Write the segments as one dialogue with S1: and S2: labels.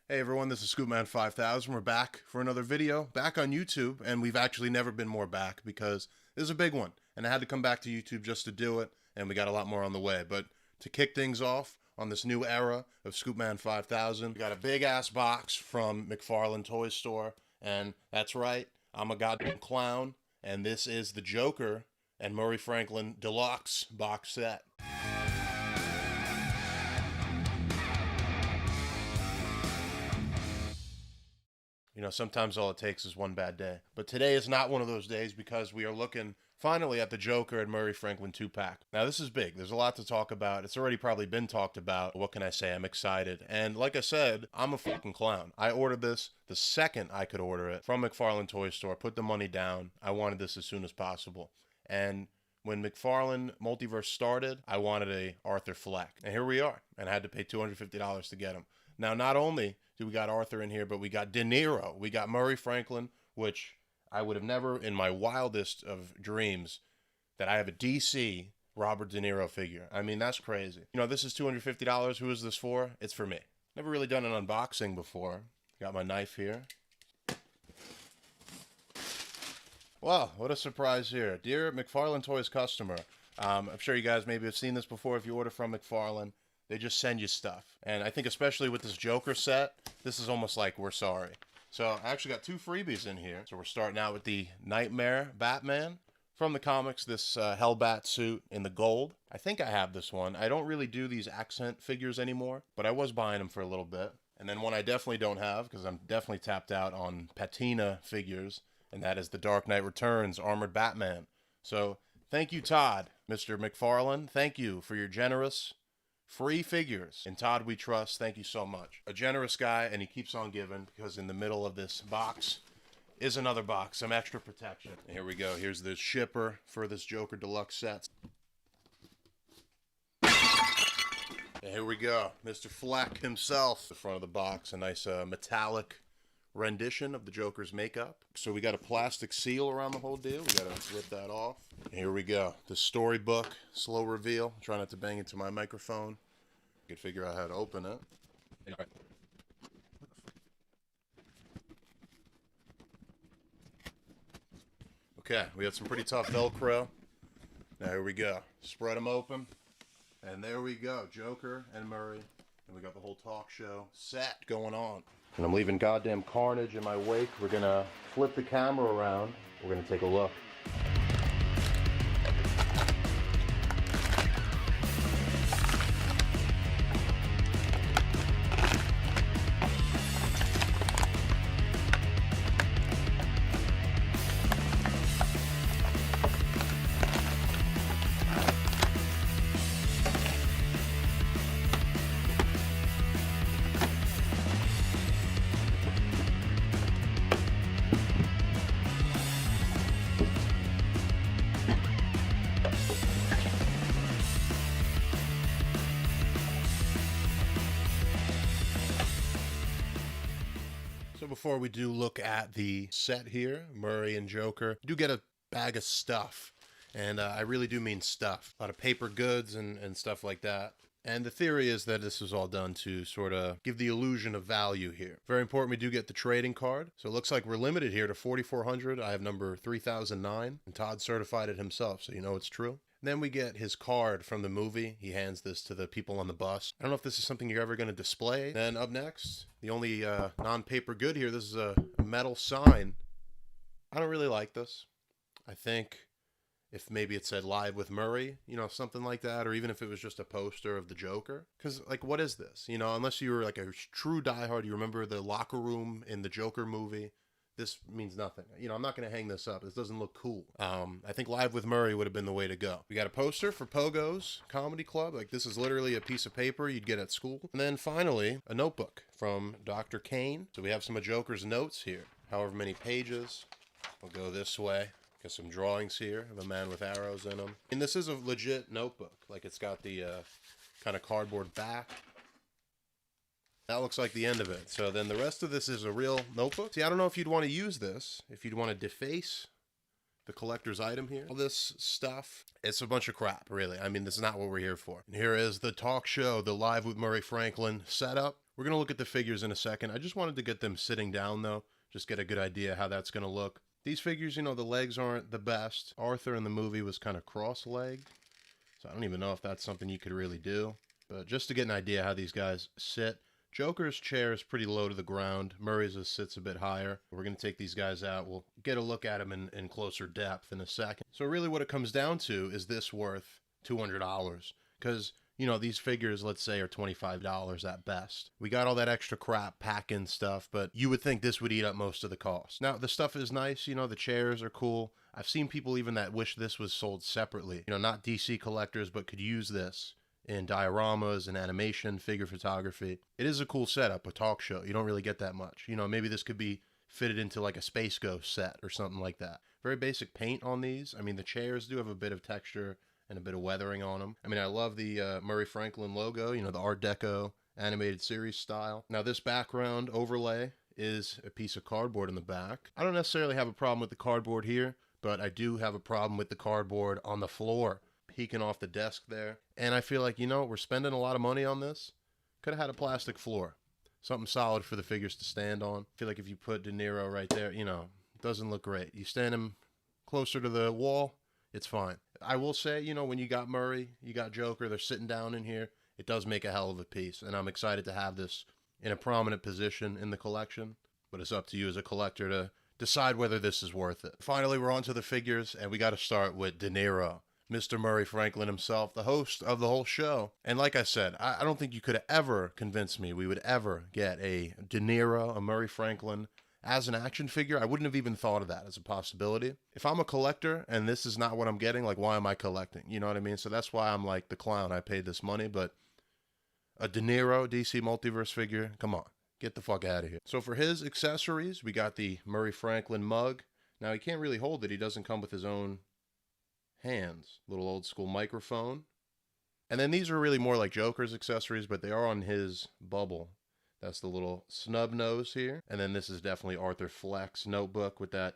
S1: Hey everyone, this is Scoopman5000. We're back for another video, back on YouTube, and we've actually never been more back because this is a big one, and I had to come back to YouTube just to do it, and we got a lot more on the way. But to kick things off on this new era of Scoopman5000, we got a big-ass box from McFarlane Toys store, and that's right, I'm a goddamn clown, and this is the Joker and Murray Franklin Deluxe box set. You know, sometimes all it takes is one bad day. But today is not one of those days because we are looking finally at the Joker and Murray Franklin 2-pack. Now, this is big. There's a lot to talk about. It's already probably been talked about. What can I say? I'm excited. And like I said, I'm a fucking clown. I ordered this the second I could order it from McFarlane Toy Store. Put the money down. I wanted this as soon as possible. And when McFarlane Multiverse started, I wanted a Arthur Fleck. And here we are. And I had to pay $250 to get him. Now, not only do we got Arthur in here, but we got De Niro. We got Murray Franklin, which I would have never, in my wildest of dreams, that I have a DC Robert De Niro figure. I mean, that's crazy. You know, this is $250. Who is this for? It's for me. Never really done an unboxing before. Got my knife here. Wow, what a surprise here. Dear McFarlane Toys customer, I'm sure you guys maybe have seen this before if you order from McFarlane. They just send you stuff. And I think especially with this Joker set, this is almost like we're sorry. So I actually got two freebies in here. So we're starting out with the Nightmare Batman from the comics, this Hellbat suit in the gold. I think I have this one. I don't really do these accent figures anymore, but I was buying them for a little bit. And then one I definitely don't have, because I'm definitely tapped out on patina figures, and that is the Dark Knight Returns Armored Batman. So thank you, Todd, Mr. McFarlane. Thank you for your generous free figures. In Todd we trust. Thank you so much. A generous guy, and he keeps on giving, because in the middle of this box is another box, some extra protection. And here we go. Here's the shipper for this Joker Deluxe set. And here we go. Mr. Fleck himself. The front of the box, a nice metallic rendition of the Joker's makeup. So we got a plastic seal around the whole deal. We gotta rip that off. Here we go. The storybook, slow reveal. Try not to bang into my microphone. I could figure out how to open it. Okay, we have some pretty tough Velcro. Now here we go. Spread them open. And there we go. Joker and Murray. And we got the whole talk show set going on. And I'm leaving goddamn carnage in my wake. We're gonna flip the camera around. We're gonna take a look. Before we do look at the set here, Murray and Joker, you do get a bag of stuff. And I really do mean stuff. A lot of paper goods and stuff like that. And the theory is that this was all done to sort of give the illusion of value here. Very important, we do get the trading card. So it looks like we're limited here to 4,400. I have number 3009. And Todd certified it himself, so you know it's true. Then we get his card from the movie. He hands this to the people on the bus. I don't know if this is something you're ever going to display. Then up next, the only non-paper good here, this is a metal sign. I don't really like this. I think if maybe it said Live with Murray, you know, something like that, or even if it was just a poster of the Joker. Because, like, what is this? You know, unless you were like a true diehard, you remember the locker room in the Joker movie. This means nothing. You know, I'm not going to hang this up. This doesn't look cool. I think Live with Murray would have been the way to go. We got a poster for Pogo's Comedy Club. Like, this is literally a piece of paper you'd get at school. And then finally, a notebook from Dr. Kane. So we have some of Joker's notes here. However many pages. We'll go this way. Got some drawings here of a man with arrows in them. And this is a legit notebook. Like, it's got the kind of cardboard back. That looks like the end of it. So then the rest of this is a real notebook. See, I don't know if you'd want to use this, if you'd want to deface the collector's item here. All this stuff, it's a bunch of crap, really. I mean, this is not what we're here for. And here is the talk show, the Live with Murray Franklin setup. We're going to look at the figures in a second. I just wanted to get them sitting down, though. Just get a good idea how that's going to look. These figures, you know, the legs aren't the best. Arthur in the movie was kind of cross-legged. So I don't even know if that's something you could really do. But just to get an idea how these guys sit. Joker's chair is pretty low to the ground. Murray's sits a bit higher. We're going to take these guys out. We'll get a look at them in closer depth in a second. So really what it comes down to is this worth $200? Because, you know, these figures, let's say, are $25 at best. We got all that extra crap, pack-in stuff, but you would think this would eat up most of the cost. Now, the stuff is nice. You know, the chairs are cool. I've seen people even that wish this was sold separately. You know, not DC collectors, but could use this in dioramas and animation, figure photography. It is a cool setup, a talk show. You don't really get that much. You know, maybe this could be fitted into like a Space Ghost set or something like that. Very basic paint on these. I mean, the chairs do have a bit of texture and a bit of weathering on them. I mean, I love the Murray Franklin logo, you know, the Art Deco animated series style. Now, this background overlay is a piece of cardboard in the back. I don't necessarily have a problem with the cardboard here, but I do have a problem with the cardboard on the floor, peeking off the desk there. And I feel like, you know, we're spending a lot of money on this. Could have had a plastic floor. Something solid for the figures to stand on. I feel like if you put De Niro right there, you know, it doesn't look great. You stand him closer to the wall, it's fine. I will say, you know, when you got Murray, you got Joker, they're sitting down in here, it does make a hell of a piece. And I'm excited to have this in a prominent position in the collection. But it's up to you as a collector to decide whether this is worth it. Finally, we're on to the figures, and we got to start with De Niro. Mr. Murray Franklin himself, the host of the whole show. And like I said, I don't think you could have ever convinced me we would ever get a De Niro, a Murray Franklin, as an action figure. I wouldn't have even thought of that as a possibility. If I'm a collector and this is not what I'm getting, like, why am I collecting? You know what I mean? So that's why I'm like the clown. I paid this money, but a De Niro DC Multiverse figure, come on, get the fuck out of here. So for his accessories, we got the Murray Franklin mug. Now, he can't really hold it. He doesn't come with his own hands. Little old school microphone. And then these are really more like Joker's accessories, but they are on his bubble. That's the little snub nose here. And then this is definitely Arthur Fleck's notebook with that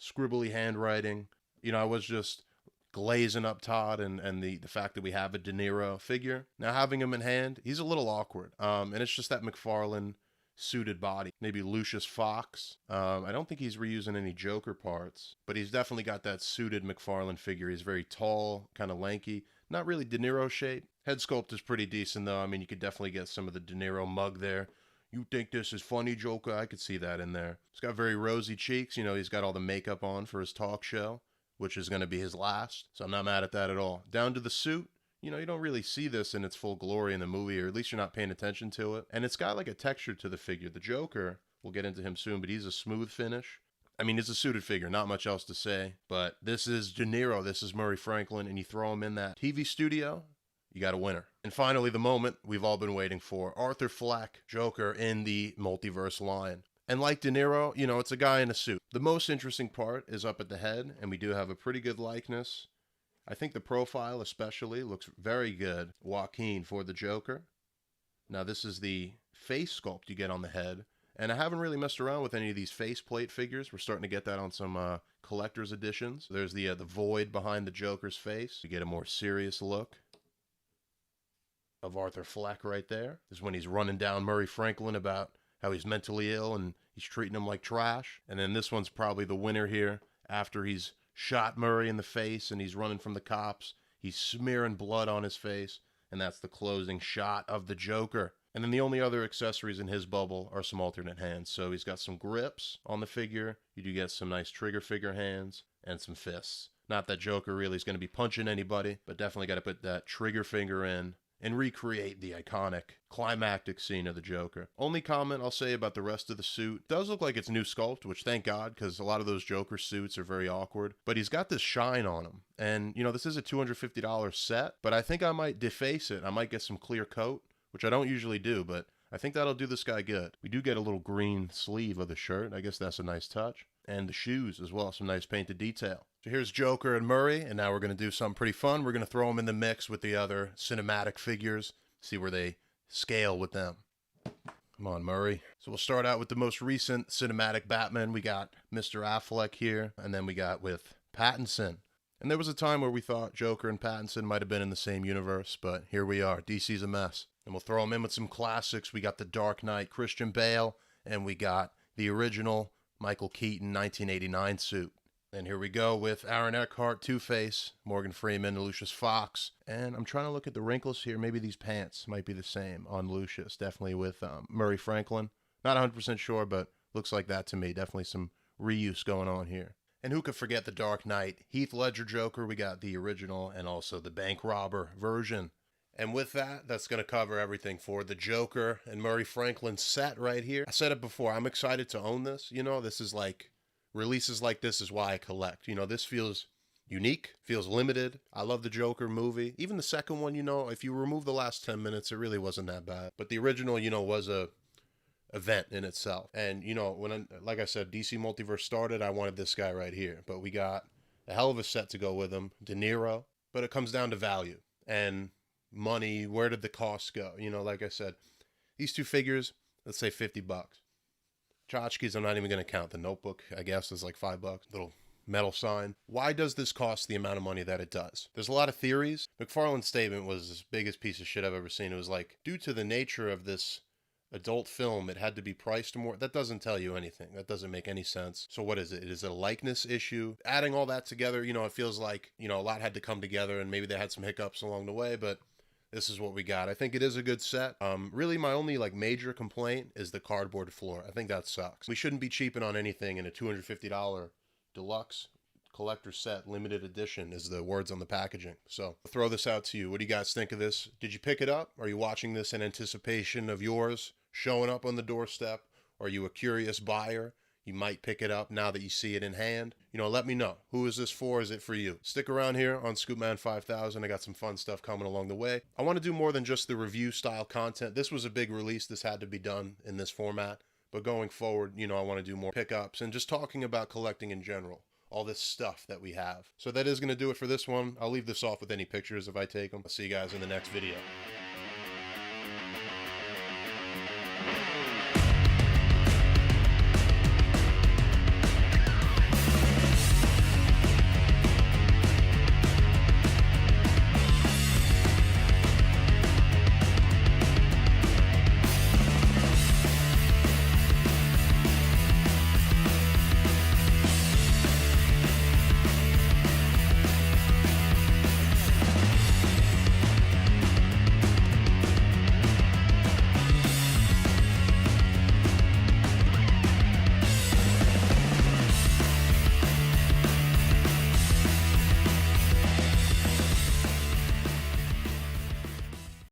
S1: scribbly handwriting. You know, I was just glazing up Todd and the fact that we have a De Niro figure. Now, having him in hand, he's a little awkward. And it's just that McFarlane suited body. Maybe Lucius Fox. I don't think he's reusing any Joker parts, but he's definitely got that suited McFarlane figure. He's very tall, kind of lanky. Not really De Niro shape. Head sculpt is pretty decent, though. I mean, you could definitely get some of the De Niro mug there. You think this is funny, Joker? I could see that in there. He's got very rosy cheeks. You know, he's got all the makeup on for his talk show, which is going to be his last. So I'm not mad at that at all. Down to the suit. You know, you don't really see this in its full glory in the movie, or at least you're not paying attention to it. And it's got like a texture to the figure. The Joker, we'll get into him soon, but he's a smooth finish. I mean, it's a suited figure, not much else to say. But this is De Niro, this is Murray Franklin, and you throw him in that TV studio, you got a winner. And finally, the moment we've all been waiting for. Arthur Fleck, Joker in the Multiverse line. And like De Niro, you know, it's a guy in a suit. The most interesting part is up at the head, and we do have a pretty good likeness. I think the profile especially looks very good. Joaquin for the Joker. Now this is the face sculpt you get on the head. And I haven't really messed around with any of these faceplate figures. We're starting to get that on some collector's editions. There's the void behind the Joker's face. You get a more serious look of Arthur Fleck right there. This is when he's running down Murray Franklin about how he's mentally ill and he's treating him like trash. And then this one's probably the winner here after he's shot Murray in the face and he's running from the cops. He's smearing blood on his face, and that's the closing shot of the Joker. And then the only other accessories in his bubble are some alternate hands. So he's got some grips on the figure. You do get some nice trigger figure hands and some fists. Not that Joker really is going to be punching anybody, but definitely got to put that trigger finger in and recreate the iconic climactic scene of the Joker. Only comment I'll say about the rest of the suit, does look like it's new sculpt, which thank God, because a lot of those Joker suits are very awkward. But he's got this shine on him. And, you know, this is a $250 set, but I think I might deface it. I might get some clear coat, which I don't usually do, but I think that'll do this guy good. We do get a little green sleeve of the shirt. I guess that's a nice touch. And the shoes as well, some nice painted detail. So here's Joker and Murray, and now we're going to do something pretty fun. We're going to throw them in the mix with the other cinematic figures, see where they scale with them. Come on, Murray. So we'll start out with the most recent cinematic Batman. We got Mr. Affleck here, and then we got with Pattinson. And there was a time where we thought Joker and Pattinson might have been in the same universe, but here we are. DC's a mess. And we'll throw them in with some classics. We got the Dark Knight Christian Bale, and we got the original Michael Keaton 1989 suit. And here we go with Aaron Eckhart, Two-Face, Morgan Freeman, Lucius Fox. And I'm trying to look at the wrinkles here. Maybe these pants might be the same on Lucius. Definitely with Murray Franklin. Not 100% sure, but looks like that to me. Definitely some reuse going on here. And who could forget the Dark Knight? Heath Ledger Joker. We got the original and also the bank robber version. And with that, that's going to cover everything for the Joker and Murray Franklin set right here. I said it before. I'm excited to own this. You know, this is like... Releases like this is why I collect. You know, this feels unique, feels limited. I love the Joker movie. Even the second one, you know, if you remove the last 10 minutes, it really wasn't that bad. But the original, you know, was a event in itself. And, you know, like I said, DC Multiverse started, I wanted this guy right here. But we got a hell of a set to go with him. Niro. But it comes down to value and money. Where did the cost go? You know, like I said, these two figures, let's say $50. Tchotchkes, I'm not even going to count. The Notebook, I guess, is like $5. Little metal sign. Why does this cost the amount of money that it does? There's a lot of theories. McFarlane's statement was the biggest piece of shit I've ever seen. It was like, due to the nature of this adult film, it had to be priced more. That doesn't tell you anything. That doesn't make any sense. So what is it? Is it a likeness issue? Adding all that together, you know, it feels like, you know, a lot had to come together and maybe they had some hiccups along the way, but this is what we got. I think it is a good set. Really, my only like major complaint is the cardboard floor. I think that sucks. We shouldn't be cheaping on anything in a $250 deluxe collector set, limited edition is the words on the packaging. So I'll throw this out to you. What do you guys think of this? Did you pick it up? Are you watching this in anticipation of yours showing up on the doorstep? Are you a curious buyer? You might pick it up now that you see it in hand. You know, let me know. Who is this for? Is it for you? Stick around here on Scoopman 5000. I got some fun stuff coming along the way. I want to do more than just the review style content. This was a big release. This had to be done in this format. But going forward, you know, I want to do more pickups and just talking about collecting in general. All this stuff that we have. So that is going to do it for this one. I'll leave this off with any pictures if I take them. I'll see you guys in the next video.